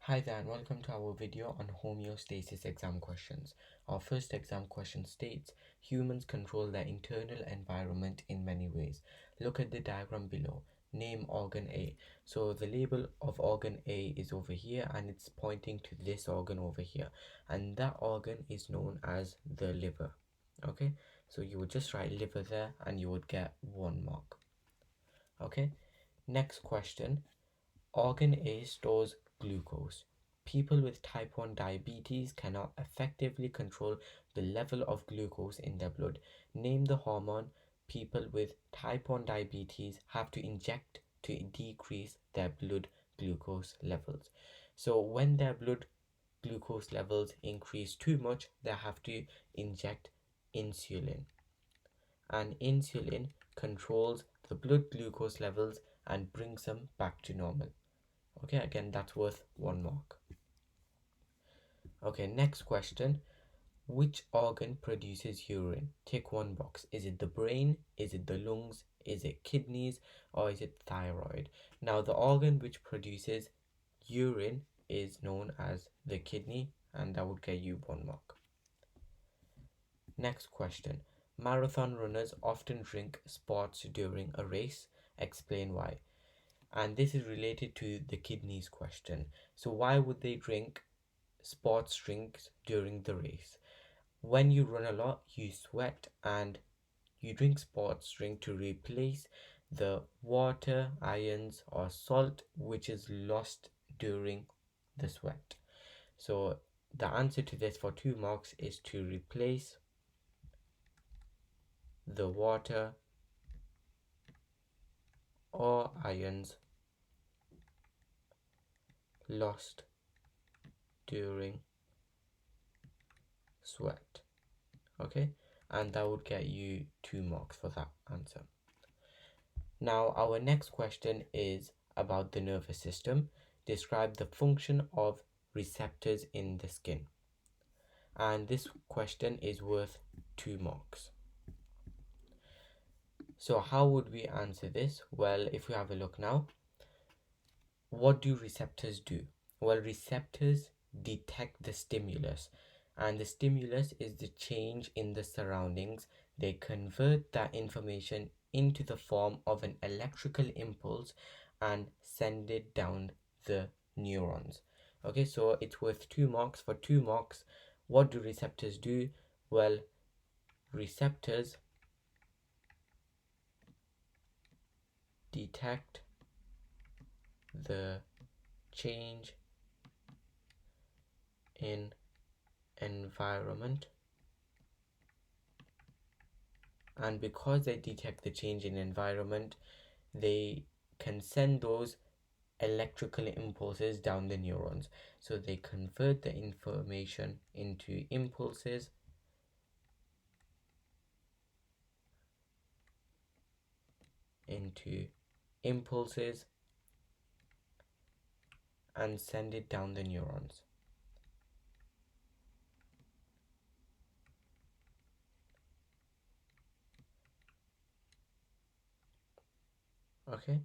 Hi there and welcome to our video on homeostasis exam questions. Our first exam question states, humans control their internal environment in many ways. Look at the diagram below. Name organ A. So the label of organ A is over here and it's pointing to this organ over here. And that organ is known as the liver. Okay, so you would just write liver there and you would get 1 mark. Okay, next question. Organ A stores glucose. People with type 1 diabetes cannot effectively control the level of glucose in their blood. Name the hormone people with type 1 diabetes have to inject to decrease their blood glucose levels. So when their blood glucose levels increase too much, they have to inject insulin. And insulin controls the blood glucose levels and brings them back to normal. Okay, again, that's worth 1 mark. Okay, next question. Which organ produces urine? Tick one box. Is it the brain? Is it the lungs? Is it kidneys? Or is it thyroid? Now, the organ which produces urine is known as the kidney, and that would get you 1 mark. Next question. Marathon runners often drink sports during a race. Explain why. And this is related to the kidneys question. So why would they drink sports drinks during the race? When you run a lot, you sweat and you drink sports drink to replace the water, ions or salt which is lost during the sweat. So the answer to this for 2 marks is to replace the water or ions lost during sweat. Okay, and that would get you 2 marks for that answer. Now our next question is about the nervous system. Describe the function of receptors in the skin. And this question is worth 2 marks. So how would we answer this? Well, if we have a look now, what do receptors do? Well, receptors detect the stimulus, and the stimulus is the change in the surroundings. They convert that information into the form of an electrical impulse and send it down the neurons. Okay, so it's worth 2 marks. For 2 marks, what do receptors do? Well, receptors detect the change in environment, and because they detect the change in environment, they can send those electrical impulses down the neurons. So they convert the information into impulses and send it down the neurons. Okay,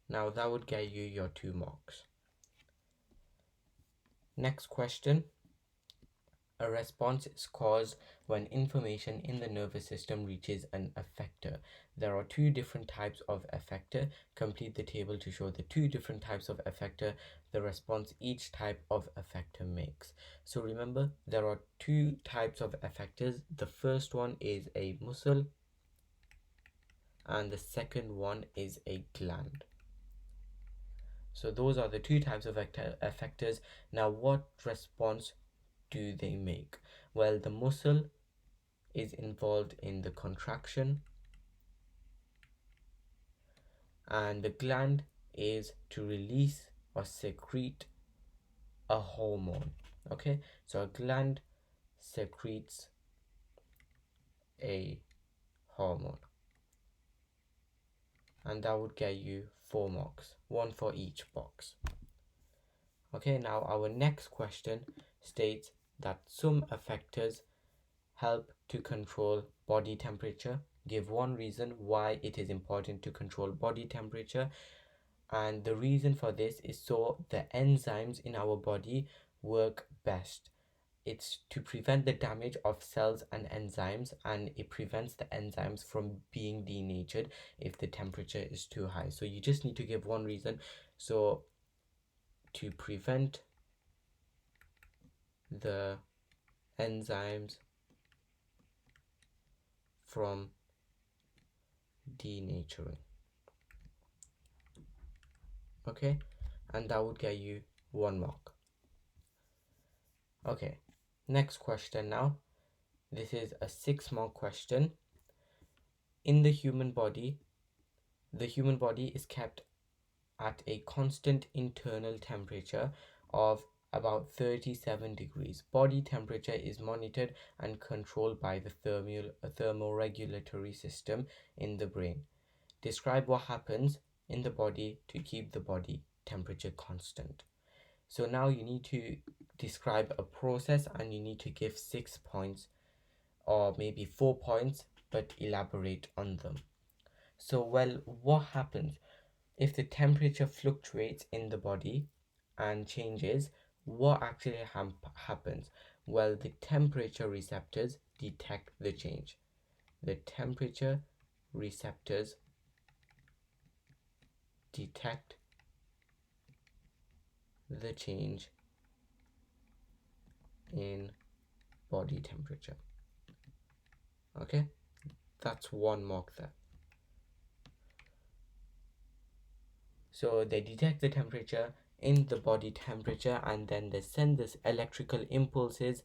now that would get you your 2 marks. Next question. A response is caused when information in the nervous system reaches an effector. There are 2 different types of effector. Complete the table to show the 2 different types of effector, the response each type of effector makes. So remember, there are 2 types of effectors. The first one is a muscle and the second one is a gland. So those are the 2 types of effectors. Now what response do they make? Well, the muscle is involved in the contraction and the gland is to release or secrete a hormone. Okay, so a gland secretes a hormone, and that would get you 4 marks, 1 for each box. Okay, now our next question states that some effectors help to control body temperature. Give 1 reason why it is important to control body temperature, And the reason for this is so the enzymes in our body work best. It's to prevent the damage of cells and enzymes, and it prevents the enzymes from being denatured if the temperature is too high. So you just need to give one reason. So to prevent the enzymes from denaturing. Okay, and that would get you 1 mark. Okay, next question now. This is a 6-mark question. In the human body is kept at a constant internal temperature of about 37 degrees. Body temperature is monitored and controlled by the thermoregulatory system in the brain. Describe what happens in the body to keep the body temperature constant. So now you need to describe a process, and you need to give 6 points or maybe 4 points, but elaborate on them. So, well, what happens if the temperature fluctuates in the body and changes? What actually happens? Well, the temperature receptors detect the change. The temperature receptors detect the change in body temperature. Okay, that's 1 mark there. So they detect the temperature in the body temperature, and then they send this electrical impulses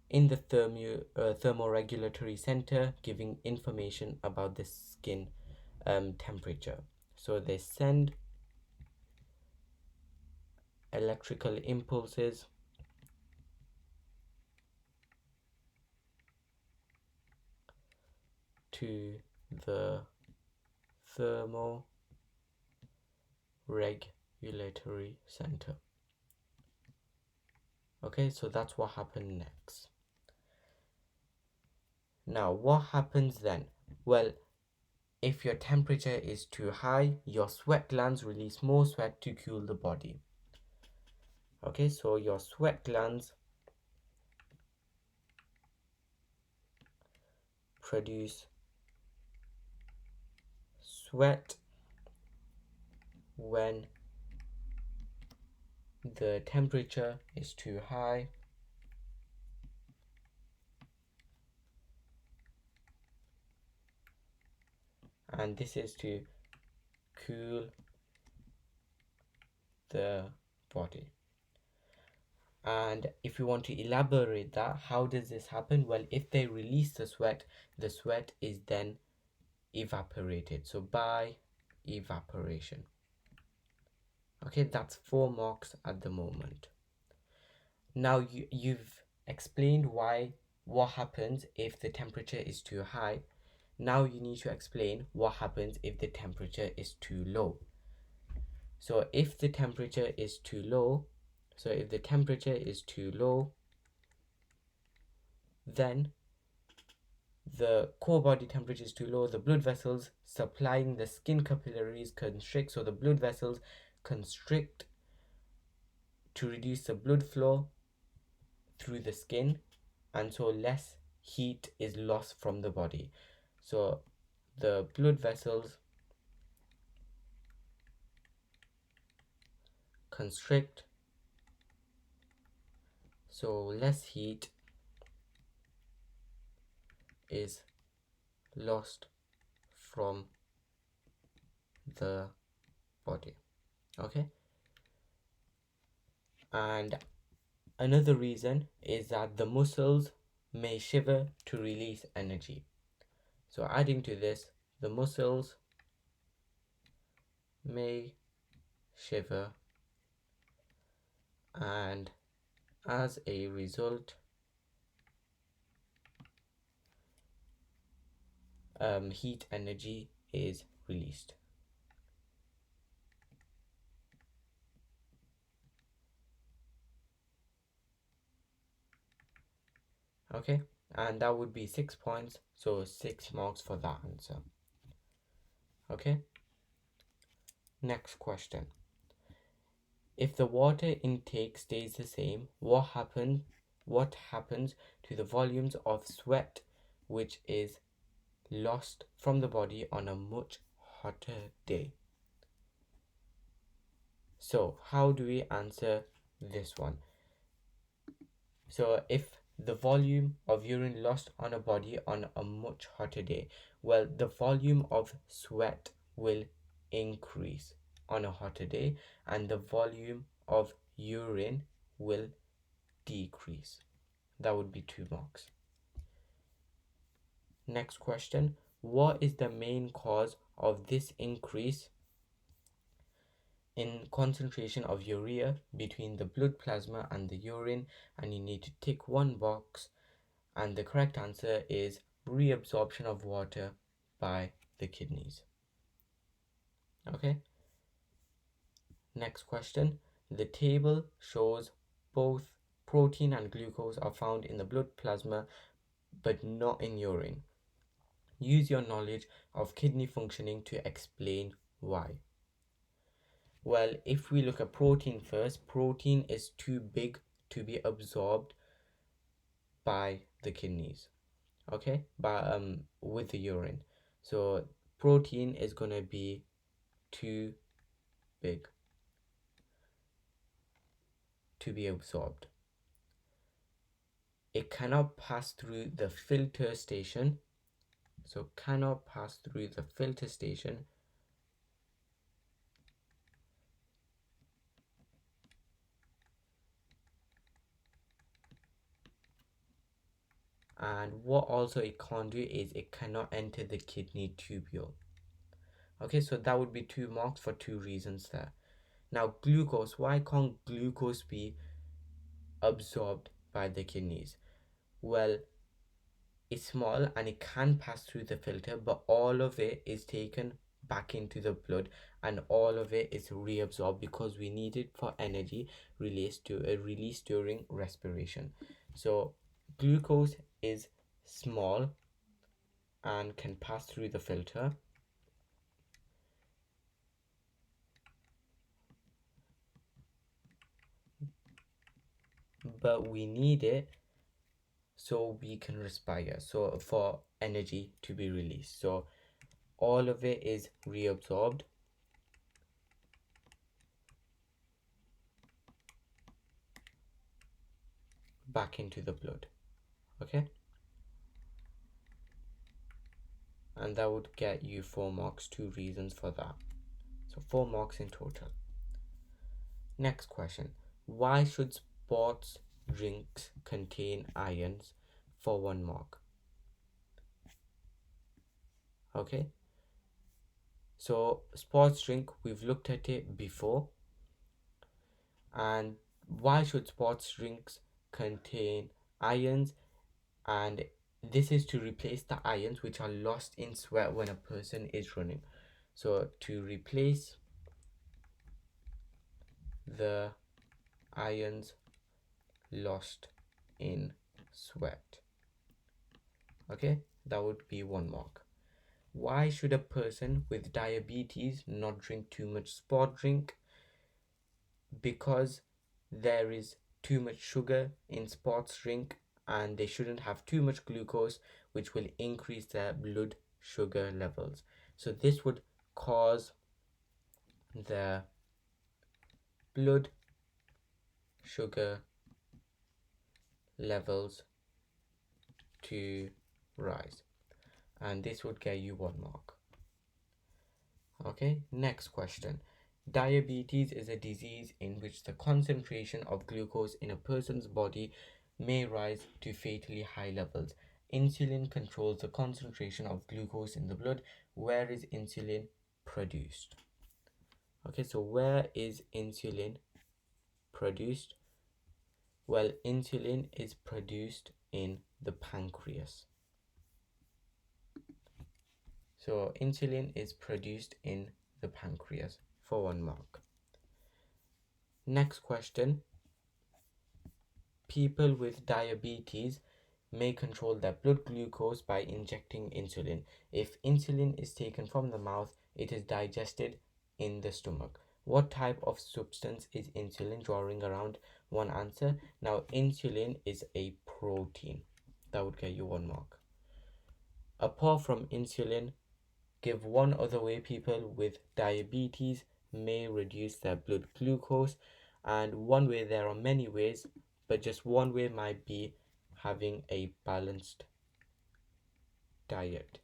in the thermoregulatory center, giving information about the skin temperature. So they send electrical impulses to the thermoregulatory center. Okay, so that's what happened next. Now, what happens then? Well, if your temperature is too high, your sweat glands release more sweat to cool the body. Okay, so your sweat glands produce sweat when the temperature is too high, and this is to cool the body. And if you want to elaborate that, how does this happen? Well, if they release the sweat is then evaporated. So by evaporation. Okay, that's 4 marks at the moment. Now you've explained what happens if the temperature is too high. Now you need to explain what happens if the temperature is too low. So if the temperature is too low, then the core body temperature is too low, the blood vessels supplying the skin capillaries constrict. So the blood vessels constrict to reduce the blood flow through the skin, and so less heat is lost from the body. So the blood vessels constrict, so less heat is lost from the body. Okay, and another reason is that the muscles may shiver to release energy. So adding to this, the muscles may shiver, and as a result, heat energy is released. Okay, and that would be 6 points, so 6 marks for that answer. Okay, Next question. If the water intake stays the same, what happens to the volumes of sweat which is lost from the body on a much hotter day? So how do we answer this one? So if the volume of urine lost on a body on a much hotter day, well, the volume of sweat will increase on a hotter day and the volume of urine will decrease. That would be 2 marks. Next question. What is the main cause of this increase in concentration of urea between the blood plasma and the urine? And you need to tick one box, and the correct answer is reabsorption of water by the kidneys. Okay. Next question. The table shows both protein and glucose are found in the blood plasma but not in urine. Use your knowledge of kidney functioning to explain why. Well, if we look at protein first, protein is too big to be absorbed by the kidneys, okay, with the urine. So protein is going to be too big to be absorbed. It cannot pass through the filter station. So cannot pass through the filter station. And what also it can't do is it cannot enter the kidney tubule. Okay, so that would be 2 marks for 2 reasons there. Now glucose, why can't glucose be absorbed by the kidneys? Well, it's small and it can pass through the filter, but all of it is taken back into the blood and all of it is reabsorbed because we need it for energy release during respiration. So glucose is small and can pass through the filter, but we need it so we can respire, so for energy to be released. So all of it is reabsorbed back into the blood. Okay, and that would get you 4 marks. 2 reasons for that, so 4 marks in total. Next question. Why should sports drinks contain ions? For 1 mark. Okay, so sports drink, we've looked at it before. And why should sports drinks contain ions? And this is to replace the ions which are lost in sweat when a person is running. So to replace the ions lost in sweat. Okay, that would be 1 mark. Why should a person with diabetes not drink too much sport drink? Because there is too much sugar in sports drink and they shouldn't have too much glucose, which will increase their blood sugar levels. So this would cause the blood sugar levels to rise, and this would get you 1 mark. Okay, next question. Diabetes is a disease in which the concentration of glucose in a person's body may rise to fatally high levels. Insulin controls the concentration of glucose in the blood. Where is insulin produced? Okay, so where is insulin produced? Well, insulin is produced in the pancreas. So insulin is produced in the pancreas for 1 mark. Next question. People with diabetes may control their blood glucose by injecting insulin. If insulin is taken from the mouth, it is digested in the stomach. What type of substance is insulin? Drawing around one answer. Now, insulin is a protein. That would get you 1 mark. Apart from insulin, give one other way people with diabetes may reduce their blood glucose. And one way, there are many ways, but just one way might be having a balanced diet.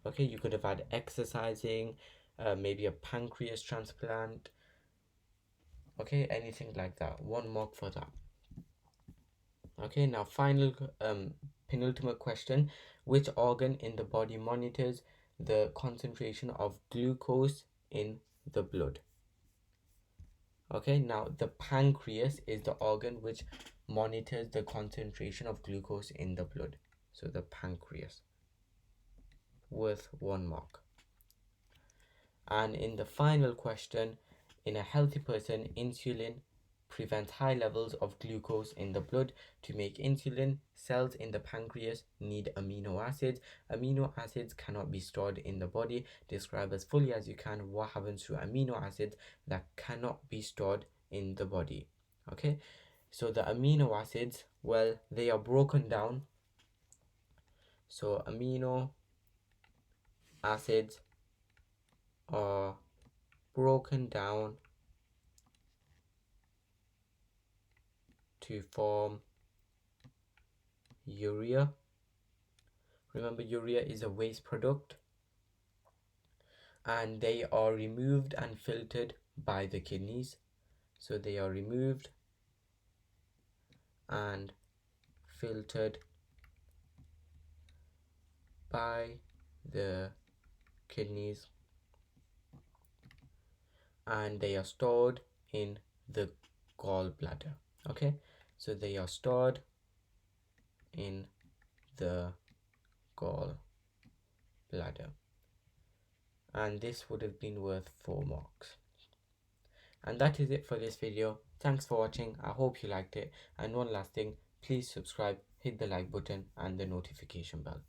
Okay, you could have had exercising, maybe a pancreas transplant. Okay, anything like that. 1 mark for that. Okay, now final penultimate question. Which organ in the body monitors the concentration of glucose in the blood? Okay, now the pancreas is the organ which monitors the concentration of glucose in the blood. So the pancreas, worth 1 mark. And in the final question, in a healthy person, insulin prevents high levels of glucose in the blood. To make insulin, cells in the pancreas need amino acids. Amino acids cannot be stored in the body. Describe as fully as you can what happens to amino acids that cannot be stored in the body. Okay, so the amino acids, well, they are broken down. So amino acids are broken down to form urea. Remember, urea is a waste product, and they are removed and filtered by the kidneys. So they are removed and filtered by the kidneys, and they are stored in the gallbladder. Okay, so they are stored in the gallbladder, and this would have been worth 4 marks. And that is it for this video. Thanks for watching. I hope you liked it. And one last thing, please subscribe, hit the like button and the notification bell.